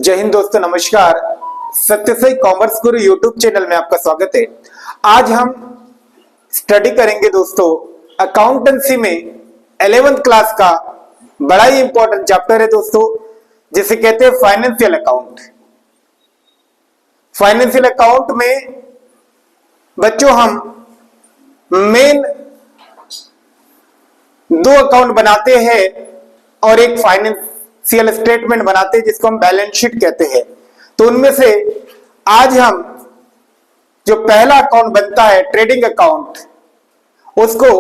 जय हिंद दोस्तों, नमस्कार। सत्यसाई कॉमर्स गुरु यूट्यूब चैनल में आपका स्वागत है। आज हम स्टडी करेंगे दोस्तों अकाउंटेंसी में 11th क्लास का बड़ा ही इंपॉर्टेंट चैप्टर है दोस्तों, जिसे कहते हैं फाइनेंशियल अकाउंट। फाइनेंशियल अकाउंट में बच्चों हम मेन दो अकाउंट बनाते हैं और एक फाइनेंशियल स्टेटमेंट बनाते हैं जिसको हम बैलेंस शीट कहते हैं। तो उनमें से आज हम जो पहला अकाउंट बनता है ट्रेडिंग अकाउंट, उसको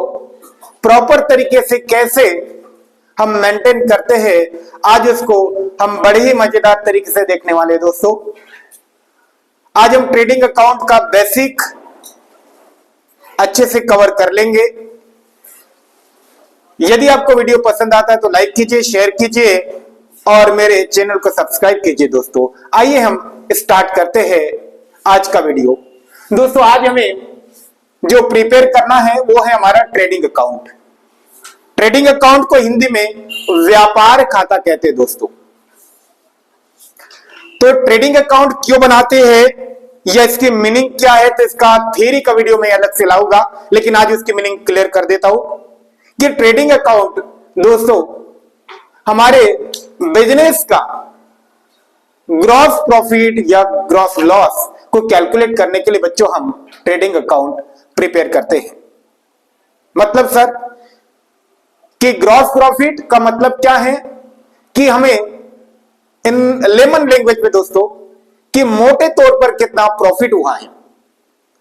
प्रॉपर तरीके से कैसे हम मेंटेन करते हैं, आज उसको हम बड़े ही मजेदार तरीके से देखने वाले हैं दोस्तों। आज हम ट्रेडिंग अकाउंट का बेसिक अच्छे से कवर कर लेंगे। यदि आपको वीडियो पसंद आता है तो लाइक कीजिए, शेयर कीजिए और मेरे चैनल को सब्सक्राइब कीजिए दोस्तों। आइए हम स्टार्ट करते हैं आज का वीडियो। दोस्तों आज हमें जो प्रिपेयर करना है वो है हमारा ट्रेडिंग अकाउंट। ट्रेडिंग अकाउंट को हिंदी में व्यापार खाता कहते हैं दोस्तों। तो ट्रेडिंग अकाउंट क्यों बनाते हैं या इसकी मीनिंग क्या है, तो इसका थ्योरी का वीडियो मैं अलग से लाऊंगा, लेकिन आज उसकी मीनिंग क्लियर कर देता हूं कि ट्रेडिंग अकाउंट दोस्तों हमारे बिजनेस का ग्रॉस प्रॉफिट या ग्रॉस लॉस को कैलकुलेट करने के लिए बच्चों हम ट्रेडिंग अकाउंट प्रिपेयर करते हैं। मतलब सर कि ग्रॉस प्रॉफिट का मतलब क्या है कि हमें इन लेमन लैंग्वेज में दोस्तों कि मोटे तौर पर कितना प्रॉफिट हुआ है,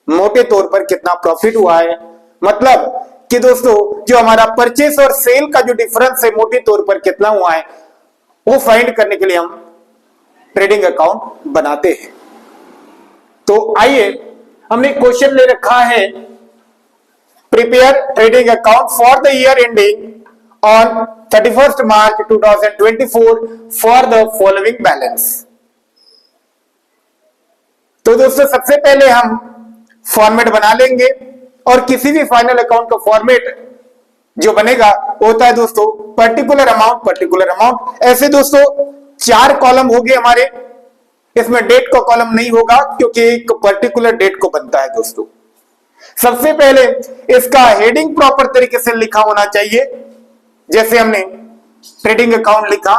मोटे तौर पर कितना प्रॉफिट हुआ है, मतलब कि दोस्तों जो हमारा परचेस और सेल का जो डिफरेंस है मोटे तौर पर कितना हुआ है, वो फाइंड करने के लिए हम ट्रेडिंग अकाउंट बनाते हैं। तो आइए, हमने क्वेश्चन ले रखा है prepare trading account for the year ending on 31st March 2024 for the following balance. तो दोस्तों सबसे पहले हम फॉर्मेट बना लेंगे और किसी भी फाइनल अकाउंट का फॉर्मेट जो बनेगा होता है दोस्तों पर्टिकुलर अमाउंट। ऐसे दोस्तों 4 कॉलम हो गए हमारे, इसमें डेट का कॉलम नहीं होगा क्योंकि एक पर्टिकुलर डेट को बनता है दोस्तों। सबसे पहले इसका हेडिंग प्रॉपर तरीके से लिखा होना चाहिए, जैसे हमने ट्रेडिंग अकाउंट लिखा।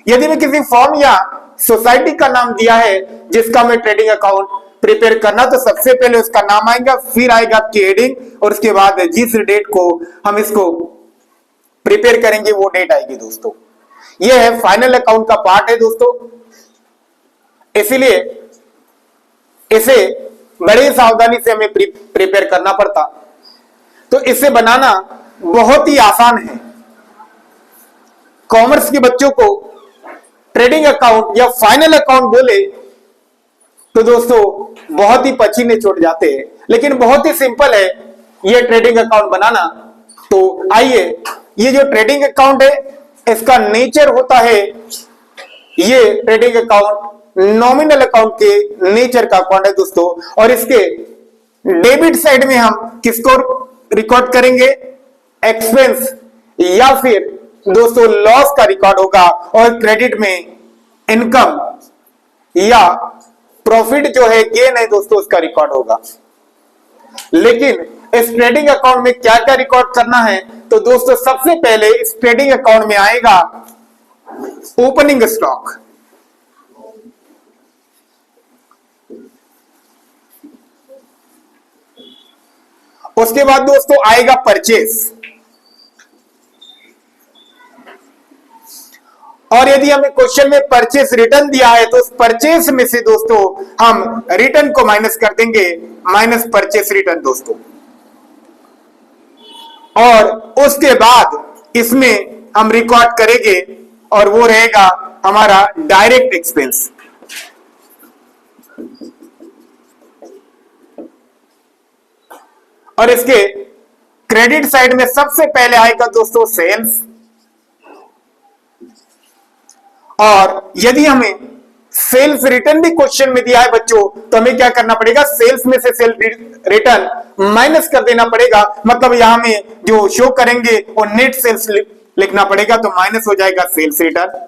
यदि मैं किसी फॉर्म या सोसाइटी का नाम दिया है जिसका मैं ट्रेडिंग अकाउंट प्रिपेयर करना, तो सबसे पहले उसका नाम आएगा, फिर आएगा आपकी हेडिंग और उसके बाद जिस डेट को हम इसको प्रिपेयर करेंगे वो डेट आएगी दोस्तों। यह है फाइनल अकाउंट का पार्ट है दोस्तों, इसीलिए इसे बड़ी सावधानी से हमें प्रिपेयर करना पड़ता। तो इसे बनाना बहुत ही आसान है। कॉमर्स के बच्चों को ट्रेडिंग अकाउंट या फाइनल अकाउंट बोले तो दोस्तों बहुत ही पसीने छूट जाते हैं, लेकिन बहुत ही सिंपल है ये ट्रेडिंग अकाउंट बनाना। तो आइए, ये जो ट्रेडिंग अकाउंट है इसका नेचर होता है, ये ट्रेडिंग अकाउंट नॉमिनल अकाउंट के नेचर का अकाउंट है दोस्तों। और इसके डेबिट साइड में हम किसको रिकॉर्ड करेंगे, एक्सपेंस या फिर दोस्तों लॉस का रिकॉर्ड होगा, और क्रेडिट में इनकम या प्रॉफिट जो है गेन है दोस्तों उसका रिकॉर्ड होगा। लेकिन इस ट्रेडिंग अकाउंट में क्या क्या रिकॉर्ड करना है, तो दोस्तों सबसे पहले इस ट्रेडिंग अकाउंट में आएगा ओपनिंग स्टॉक। उसके बाद दोस्तों आएगा परचेस, और यदि हमें क्वेश्चन में परचेस रिटर्न दिया है तो उस परचेस में से दोस्तों हम रिटर्न को माइनस कर देंगे, माइनस परचेस रिटर्न दोस्तों। और उसके बाद इसमें हम रिकॉर्ड करेंगे और वो रहेगा हमारा डायरेक्ट एक्सपेंस। और इसके क्रेडिट साइड में सबसे पहले आएगा दोस्तों सेल्स। और यदि हमें सेल्स रिटर्न भी क्वेश्चन में दिया है बच्चों, तो हमें क्या करना पड़ेगा, सेल्स में से सेल्स रिटर्न माइनस कर देना पड़ेगा। मतलब यहां में जो शो करेंगे वो नेट सेल्स लिखना पड़ेगा, तो माइनस हो जाएगा सेल्स रिटर्न।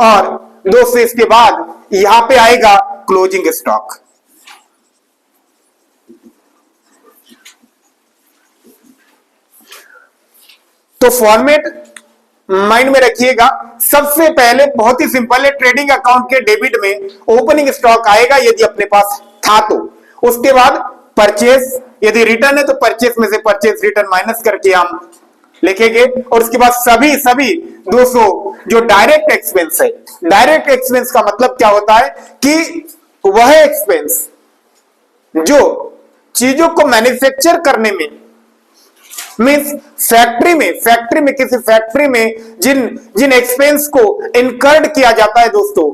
और दोस्तों इसके बाद यहां पे आएगा क्लोजिंग स्टॉक। तो फॉर्मेट माइंड में रखिएगा, सबसे पहले बहुत ही सिंपल है, ट्रेडिंग अकाउंट के डेबिट में ओपनिंग स्टॉक आएगा यदि अपने पास था तो। उसके बाद परचेस, यदि रिटर्न है तो परचेस में से परचेस रिटर्न माइनस करके हम लिखेंगे। और उसके बाद सभी दोस्तों जो डायरेक्ट एक्सपेंस है, डायरेक्ट एक्सपेंस का मतलब क्या होता है कि वह एक्सपेंस जो चीजों को मैन्युफैक्चर करने में, मीन्स फैक्ट्री में किसी फैक्ट्री में जिन एक्सपेंस को इनकर्ड किया जाता है दोस्तों,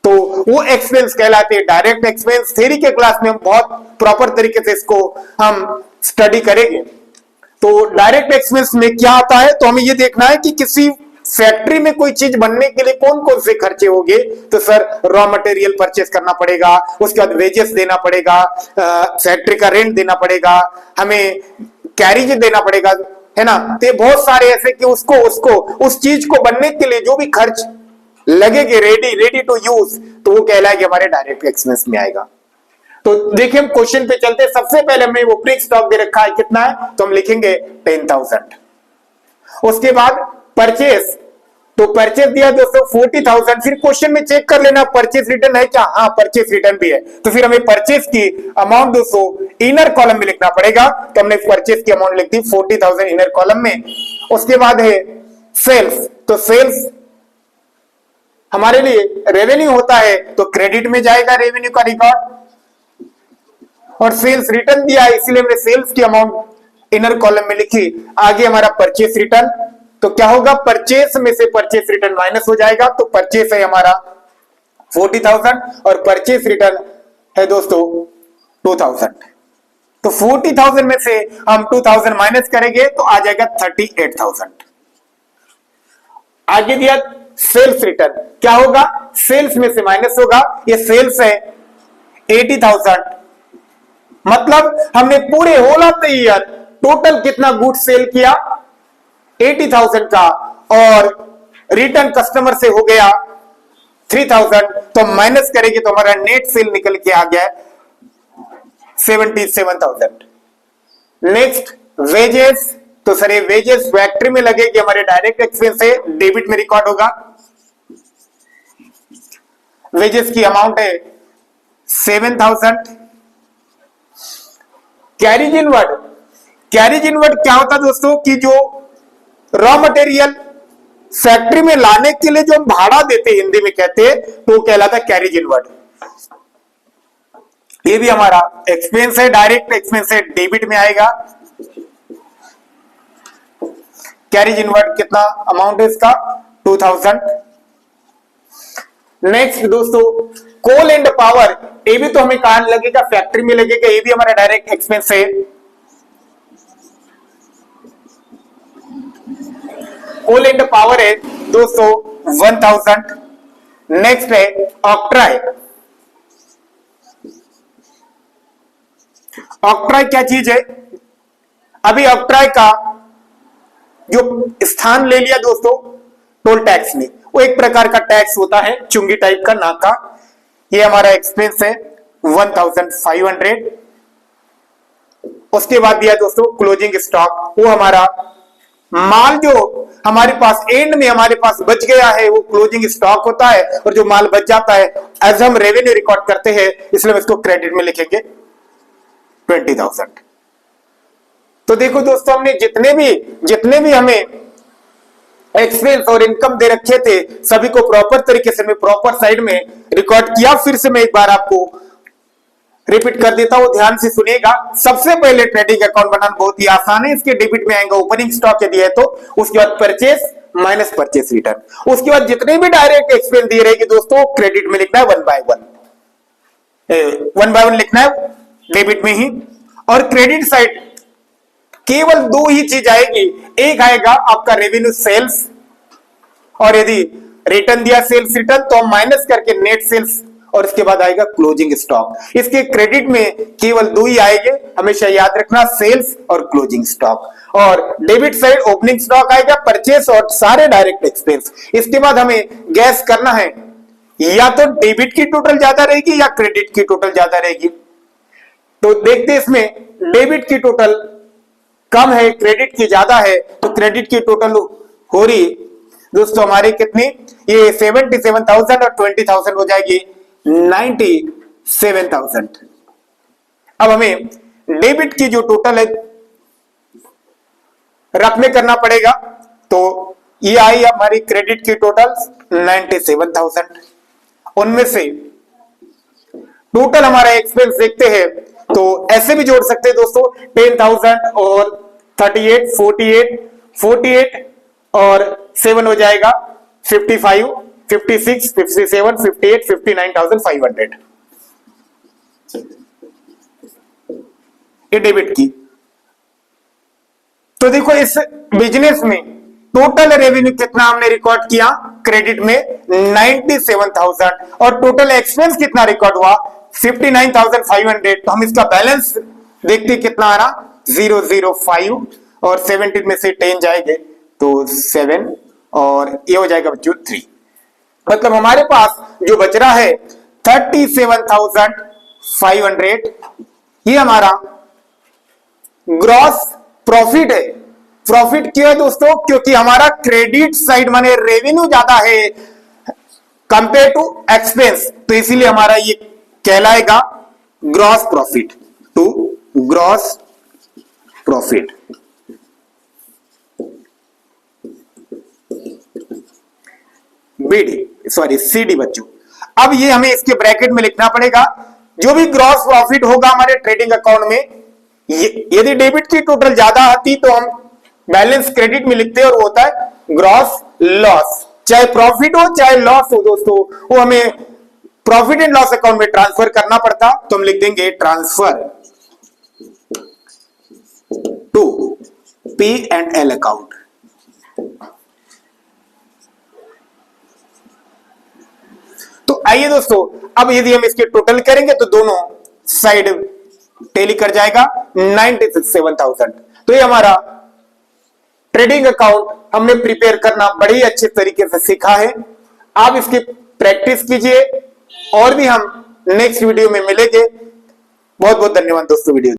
तो वो एक्सपेंस कहलाते हैं डायरेक्ट एक्सपेंस। थ्योरी के क्लास में हम बहुत प्रॉपर तरीके से इसको हम स्टडी करेंगे। तो डायरेक्ट एक्सपेंस में क्या आता है, तो हमें ये देखना है कि किसी फैक्ट्री में कोई चीज बनने के लिए कौन कौन से खर्चे होंगे। तो सर रॉ मटेरियल परचेस करना पड़ेगा, उसके बाद वेजेस देना पड़ेगा, फैक्ट्री का रेंट देना पड़ेगा, हमें कैरिज देना पड़ेगा, है ना। तो बहुत सारे ऐसे कि उसको उस चीज को बनने के लिए जो भी खर्च लगेंगे रेडी टू यूज, तो वो कहलाएगा हमारे डायरेक्ट एक्सपेंस में आएगा। तो देखिए हम क्वेश्चन पे चलते हैं। सबसे पहले हमने ओपनिंग स्टॉक दे रखा है कितना है, तो हम लिखेंगे 10,000। उसके बाद परचेस, तो परचेस दिया दोस्तों 40,000। फिर क्वेश्चन में चेक कर लेना परचेस रिटर्न है क्या, हाँ परचेस रिटर्न भी है। तो फिर हमें परचेस की अमाउंट दोस्तों इनर कॉलम में लिखना पड़ेगा। तो हमने परचेस की अमाउंट लिख दी 40,000 इनर कॉलम में। उसके बाद है सेल्स, तो सेल्स हमारे लिए रेवेन्यू होता है, तो क्रेडिट में जाएगा रेवेन्यू का रिकॉर्ड। और सेल्स रिटर्न दिया है इसलिए हमने सेल्स की अमाउंट इनर कॉलम में लिखी। आगे हमारा परचेस रिटर्न, तो क्या होगा, परचेस में से परचेस रिटर्न माइनस हो जाएगा। तो परचेस है हमारा 40,000 और परचेस रिटर्न है दोस्तों 2,000। तो 40,000 में से हम 2,000 माइनस करेंगे तो आ जाएगा 38,000। आगे दिया सेल्स रिटर्न, क्या होगा, सेल्स में से माइनस होगा, ये सेल्स है 80,000। मतलब हमने पूरे whole of the year total कितना गुड सेल किया 80,000 का, और रिटर्न कस्टमर से हो गया 3,000। तो माइनस करेंगे तो हमारा नेट सेल निकल के आ गया 77,000। नेक्स्ट वेजेस, तो सर ये वेजेस फैक्ट्री में लगेगी, हमारे डायरेक्ट एक्सपेंस है, डेबिट में रिकॉर्ड होगा। वेजेस की अमाउंट है 7,000। कैरिज इनवर्ड, कैरिज इनवर्ड क्या होता है दोस्तों कि जो रॉ मटेरियल फैक्ट्री में लाने के लिए जो हम भाड़ा देते हैं, हिंदी में कहते हैं, तो कहलाता है कैरिज इनवर्ड। ये भी हमारा एक्सपेंस है, डायरेक्ट एक्सपेंस है, डेबिट में आएगा। कैरिज इनवर्ड कितना अमाउंट है इसका 2,000। नेक्स्ट दोस्तों कोल एंड पावर, ये भी तो हमें कहां लगेगा, फैक्ट्री में लगेगा, ये भी हमारा डायरेक्ट एक्सपेंस है। कोल एंड पावर है दोस्तों 1,000। नेक्स्ट है ऑक्ट्राई। ऑक्ट्राई क्या चीज है, अभी ऑक्ट्राई का जो स्थान ले लिया दोस्तों टोल टैक्स ने, वो एक प्रकार का टैक्स होता है चुंगी टाइप का नाका। ये हमारा एक्सपेंस है 1,500। उसके बाद दिया दोस्तों क्लोजिंग स्टॉक, वो हमारा माल जो हमारे पास एंड में हमारे पास बच गया है वो क्लोजिंग स्टॉक होता है। और जो माल बच जाता है एज हम रेवेन्यू रिकॉर्ड करते हैं, इसलिए हम इसको क्रेडिट में लिखेंगे 20,000। तो देखो दोस्तों हमने जितने भी हमें एक्सपेंस और इनकम दे रखे थे सभी को प्रॉपर तरीके से मैं प्रॉपर साइड में रिकॉर्ड किया। फिर से मैं एक बार आपको रिपीट कर देता हूं, ध्यान से सुनिएगा। सबसे पहले ट्रेडिंग अकाउंट बनाना बहुत ही आसान है। इसके डेबिट में आएगा ओपनिंग स्टॉक यदि है तो, उसके बाद परचेस माइनस परचेस रिटर्न। उसके बाद जितने भी डायरेक्ट एक्सपेंस दिए रहेगी दोस्तों क्रेडिट में लिखना है 1 बाय 1 लिखना है डेबिट में ही। और क्रेडिट साइड केवल 2 ही चीज आएगी, एक आएगा आपका रेवेन्यू सेल्स, और यदि रिटर्न दिया सेल्स रिटर्न तो हम माइनस करके नेट सेल्स, और इसके बाद आएगा क्लोजिंग स्टॉक। इसके क्रेडिट में केवल 2 ही आएंगे, हमेशा याद रखना सेल्स और क्लोजिंग स्टॉक। और डेबिट साइड ओपनिंग स्टॉक आएगा, परचेस और सारे डायरेक्ट एक्सपेंस। इसके बाद हमें गैस करना है या तो डेबिट की टोटल ज्यादा रहेगी या क्रेडिट की टोटल ज्यादा रहेगी। तो देखते हैं इसमें डेबिट की टोटल कम है, क्रेडिट की ज्यादा है, तो क्रेडिट की टोटल हो रही दोस्तों हमारी कितनी, ये 77,000 और 20,000 हो जाएगी 97,000। अब हमें डेबिट की जो टोटल है रफ में करना पड़ेगा, तो ये आई हमारी क्रेडिट की टोटल 97,000। उनमें से टोटल हमारा एक्सपेंस देखते हैं तो ऐसे भी जोड़ सकते हैं दोस्तों, 10,000 और 38, 48 और 7 हो जाएगा 55, 56, 57, 58, 59,500। ये डेबिट की। तो देखो इस बिजनेस में टोटल रेवेन्यू कितना हमने रिकॉर्ड किया, क्रेडिट में 97,000 और टोटल एक्सपेंस कितना रिकॉर्ड हुआ 59,500। तो हम इसका बैलेंस देखते कितना आ रहा 005 और 17 में से 10 जाएंगे तो 7 और ये हो जाएगा बच्चों 3। मतलब हमारे पास जो बच रहा है 37,500, ये हमारा ग्रॉस प्रॉफिट है। प्रॉफिट क्यों है दोस्तों, क्योंकि हमारा क्रेडिट साइड माने रेवेन्यू ज्यादा है कंपेयर टू एक्सपेंस, तो इसीलिए हमारा ये कहलाएगा gross profit to gross profit. सीडी बच्चों। अब ये हमें इसके ब्रैकेट में लिखना पड़ेगा, जो भी ग्रॉस प्रॉफिट होगा हमारे ट्रेडिंग अकाउंट में, यदि डेबिट की टोटल ज्यादा आती तो हम बैलेंस क्रेडिट में लिखते हैं और वो होता है ग्रॉस लॉस। चाहे प्रॉफिट हो चाहे लॉस हो दोस्तों, वो हमें प्रॉफिट एंड लॉस अकाउंट में ट्रांसफर करना पड़ता, तो हम लिख देंगे ट्रांसफर टू P&L अकाउंट। तो आइए दोस्तों, अब यदि हम इसके टोटल करेंगे तो दोनों साइड टेली कर जाएगा 97,000। तो ये हमारा ट्रेडिंग अकाउंट हमने प्रिपेयर करना बड़ी अच्छे तरीके से सीखा है। आप इसकी प्रैक्टिस कीजिए और भी हम नेक्स्ट वीडियो में मिलेंगे। बहुत बहुत धन्यवाद दोस्तों वीडियो